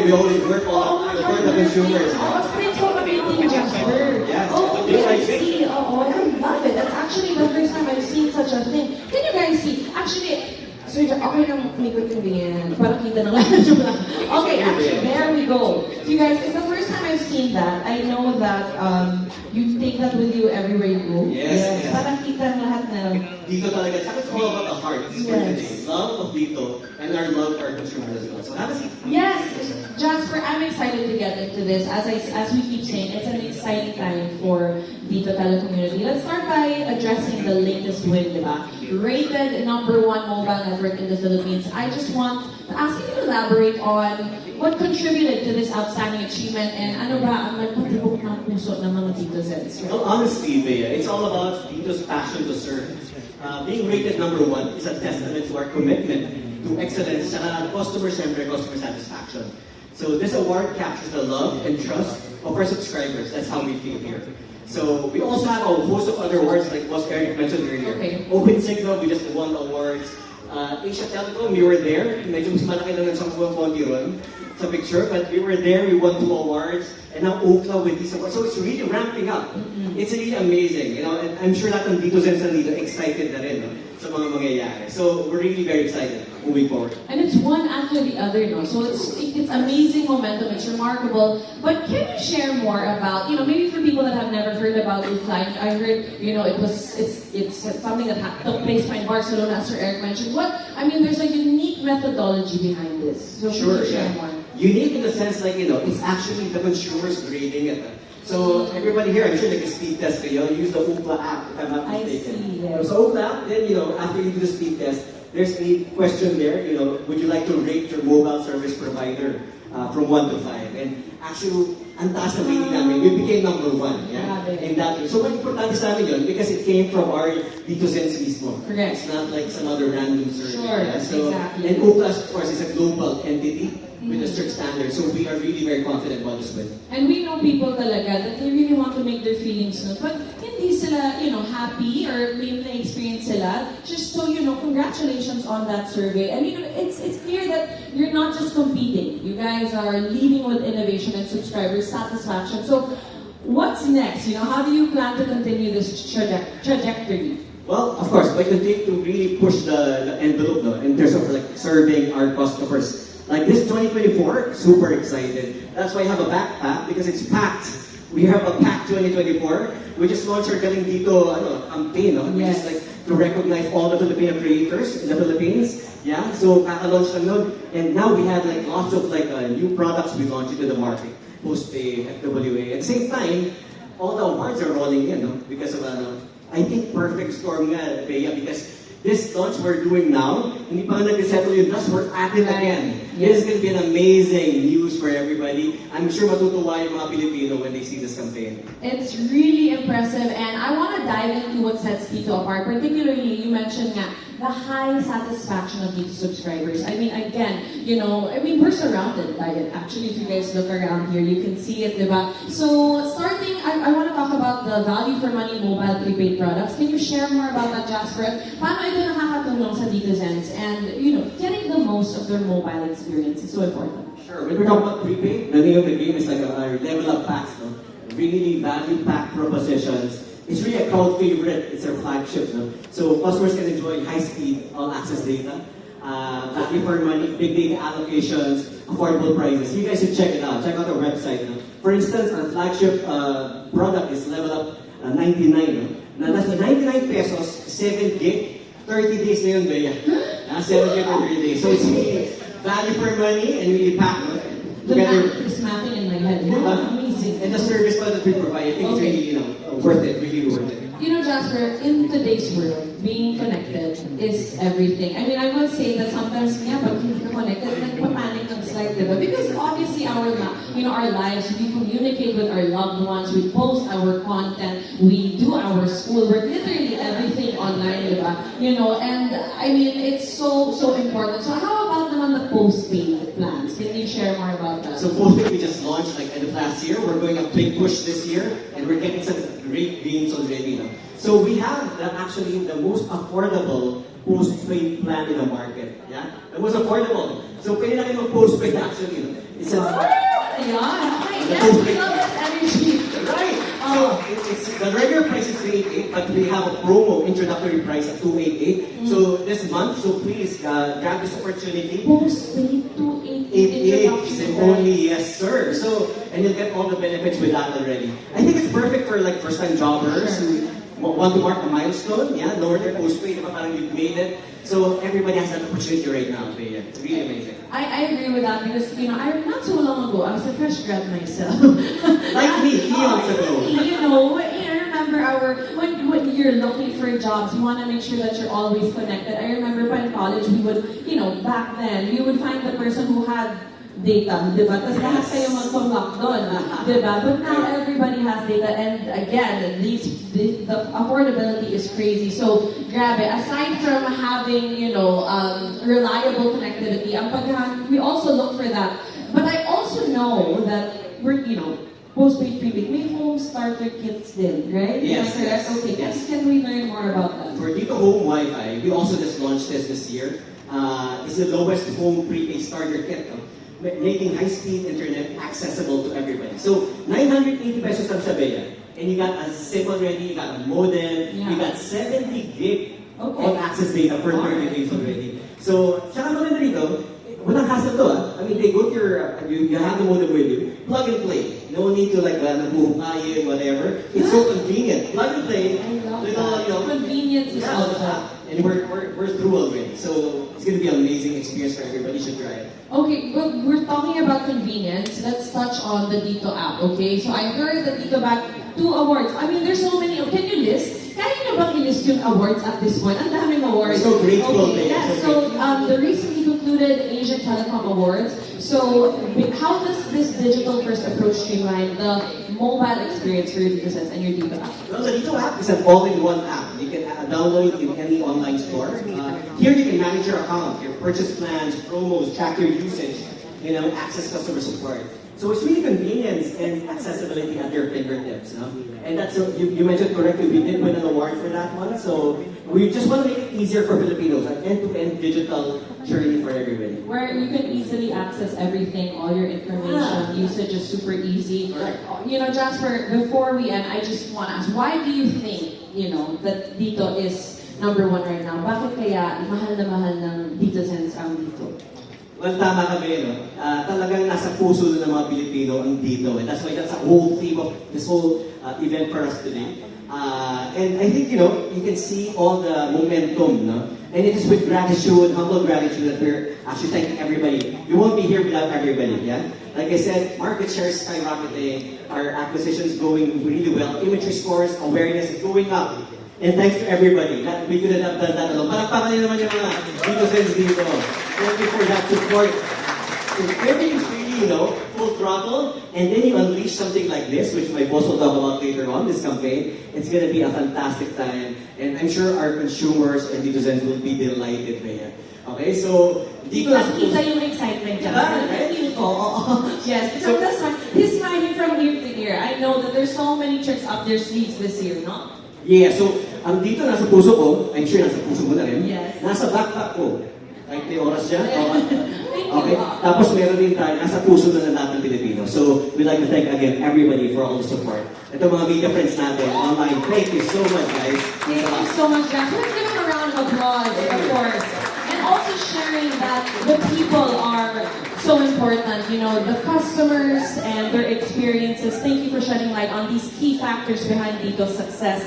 we always work on for the consumers. Straight home ability, Jasper. Yes. Okay, I see. Oh, I love it. That's actually the first time I've seen such a thing. Can you guys see? Actually, Sir, okay lang, may good convenient. Para kita na lang. Okay, actually, there we go. So you guys, it's the first time I've seen that. I know that you take that with you everywhere you go. Yes. Para kita ng lahat na. Dito talaga. It's all about the heart. It's for today. Love of Dito and our love for our consumers as well. So have a seat. Yes, Jasper, I'm excited to get into this. As we keep saying, it's an exciting time for Dito Telecommunity. Let's start by addressing the latest win, diba? Rated #1 mobile network in the Philippines. I just want to ask you to elaborate on what contributed to this outstanding achievement and ano ba ang nagpatibok ng puso ng mga Ditozens? Well, honestly, Bea, it's all about Dito's passion to serve. Being rated #1 is a testament to our commitment to excellence sa customer satisfaction. So this award captures the love and trust of our subscribers. That's how we feel here. So we also have a host of other awards like what Eric mentioned earlier. Okay. Open Signal, we just won the awards. Asia Telecom, we were there. Medyo mas malaki lang ng sampung konti ron sa picture, but we were there, we won 2 awards, and now Ookla with these awards. So it's really ramping up. It's really amazing, you know, and I'm sure lahat ng Ditozens nandito excited na rin, no, sa mga mangyayari. So we're really very excited moving forward. And it's one after the other, no? So it's amazing momentum, it's remarkable. But can you share more about, you know, maybe for people that have never heard about Ookla, I heard, you know, it's something that took place in Barcelona, as Sir Eric mentioned. There's a unique methodology behind this. So Sure, can you share yeah. more? Unique in the sense like, you know, it's actually the consumers grading it. So everybody here, I'm sure like a speed test kayo, use the Ookla app if I'm not I mistaken. see, yes. So Ookla app, then, you know, after you do the speed test, there's a question there, you know, would you like to rate your mobile service provider from 1 to 5? And actually, ang taas na rating namin, we became #1. Yeah? In that way. So, importante sa amin yun because it came from our Ditozens mismo. Correct. It's not like some other random survey. Sure, Yeah? So, exactly. And Ookla, of course, is a global entity with a strict standard. So, we are really very confident about this win. And we know people talaga that they really want to make their feelings known. But hindi sila, you know, happy or may na-experience sila. Just so you know, congratulations on that survey. And you know, it's clear that you're not just competing. You guys are leading with innovation and subscriber satisfaction. So what's next? You know, how do you plan to continue this trajectory? Well, of course, we continue to really push the envelope, no, in terms of like serving our customers. Like this 2024, super excited. That's why I have a backpack because it's packed. We have a pack 2024. We just launched our Galing Dito campaign, no? Which is like to recognize all the Filipino creators in the Philippines. Yeah, so kaka-launch lang nun. And now we have like lots of like new products we launched into the market. Postpay, FWA. At the same time, all the awards are rolling in, no? Because of I think perfect storm nga, Bea, because this launch we're doing now, hindi pa nag-settle yung dust, we're at it again. This is going to be an amazing news for everybody. I'm sure matutuwa yung mga Pilipino when they see this campaign. It's really impressive, and I want to dive into what sets Dito apart. Particularly, you mentioned nga, the high satisfaction of Dito subscribers. Again, you know, we're surrounded by it. Actually, if you guys look around here, you can see it, diba? So, starting, I want to talk about the value for money mobile prepaid products. Can you share more about that, Jasper? Paano ito nakakatulong sa Ditozens and, you know, getting the most of their mobile experience is so important. Sure. When we're talking about prepaid, the name of the game is like our level up packs, no? Really value pack propositions. It's really a crowd favorite. It's our flagship, no? So customers can enjoy high-speed, all-access data, value for money, big data allocations, affordable prices. You guys should check it out. Check out our website. No? For instance, our flagship product is Level Up 99. No? Now that's 99 pesos, 7 gig, 30 days na yun, Bea. 7 gig for 30 days. So it's really value for money and really packed. No? The math is mapping in my head. Amazing. And the service that we provide, I think it's really, you know, worth it, really worth it. You know, Jasper, in today's world, being connected is everything. I will say that sometimes, pag hindi ka connected, nagpapanic ng slide, diba? Because obviously our lives, we communicate with our loved ones, we post our content, we do our schoolwork, literally everything online, diba? You know, and it's so important. So how about naman the postpaid plans? Can you share more about that? So postpaid we just launched like end of last year. We're going a big push this year, and we're getting some great gains already. No? So we have actually the most affordable postpaid plan in the market. Yeah? The most affordable. So pwede na kayo mag-postpaid actually. No? It's a, Ayan. Okay, yes, we love this energy. right. So it's the regular price is 388, but we have a promo introductory price at 288. So this month, so please grab this opportunity. Postpaid 288 88 only, yes sir. So, and you'll get all the benefits with that already. I think it's perfect for like first-time jobbers who want to mark a milestone. Yeah, lower their postpaid, diba, parang you've made it. So everybody has that opportunity right now. Bea. It's really amazing. I agree with that because, you know, not so long ago, I was a fresh grad myself. Like me, eons ago. You know, I remember when you're looking for jobs, you want to make sure that you're always connected. I remember in college, we would, you know, back then, you would find the person who had data, di ba? Tapos lahat kayo mag-conduct doon, di ba? But now everybody has data, and again, the affordability is crazy. So, grabe, aside from having, you know, reliable connectivity, we also look for that. But I also know that we're, you know, postpaid, prepaid, may home starter kits din, right? Yes, yes. Okay, Yes. can we learn more about that? For Dito Home Wi-Fi, we also just launched this year. It's the lowest home prepaid starter kit, no? Making high-speed internet accessible to everybody. So, 980 pesos lang siya, Bea. And you got a SIM already, you got a modem, you got 70 gig all-access data for 30 days already. So, tsaka maganda rito, walang hassle to, ah. I mean, they go to your, you have the modem with you, plug and play. No need to like, nabuhukayin, whatever. It's so convenient. Plug and play. I love you that. know, Convenience is yeah, also. and we're through already. So it's gonna be an amazing experience for everybody. You should try it. Okay, well, we're talking about convenience. Let's touch on the Dito app, okay? So I heard that Dito back 2 awards. I mean, there's so many. Can you list? Kaya nyo bang i-list yung awards at this point? Ang daming awards. We're so grateful, Okay, Bea. yeah, So so the recently concluded Asian Telecom Awards. So how does this digital-first approach streamline the mobile experience for your DitoSense and your Dito app? Well, the Dito app is an all-in-one app. You can download in any online store. Here you can manage your account, your purchase plans, promos, track your usage, you know, access customer support. So it's really convenience and accessibility at your fingertips. No? And that's you mentioned correctly. We did win an award for that one. So we just want to make it easier for Filipinos, an end-to-end digital journey for everybody. Where you can easily access everything, all your information, usage is super easy. Correct. You know, Jasper, before we end, I just want to ask, why do you think, you know, that Dito is number 1 right now? Bakit kaya mahal na mahal ng DitoSense ang Dito? Well, tama kami, no? Talagang nasa puso ng mga Pilipino ang Dito. And that's why that's the whole theme of this whole event for us today. And I think, you know, you can see all the momentum, no? And it is with gratitude, humble gratitude, that we're actually thanking everybody. We won't be here without everybody, yeah? Like I said, market share is skyrocketing, our acquisitions going really well, imagery scores, awareness is going up. And thanks to everybody. That we couldn't have done that alone. Palakpakan niyo naman yung mga DitoSense dito. Thank you for that support. So everything's really, you know, full throttle, and then you unleash something like this, which my boss will talk about later on, this campaign. It's gonna be a fantastic time. And I'm sure our consumers and DitoSense will be delighted by it. Okay, so dito na Kita yung excitement dyan. Right? Feel ko, oo. Yes, So- because he's smiling from ear to ear. I know that there's so many tricks up their sleeves this year, no? Yeah, so ang dito nasa puso ko, I'm sure nasa puso mo na rin. Yes. Nasa backpack ko. Kahit may oras dyan. Thank Okay. you. Tapos meron din tayo, nasa puso na lahat ng Pilipino. So, we'd like to thank again everybody for all the support. Ito mga media friends natin online, thank you so much, guys. Thank you so much, Jasper. Let's give him a round of applause, of course. And also sharing that the people are so important, you know, the customers and their experiences. Thank you for shedding light on these key factors behind Dito's success.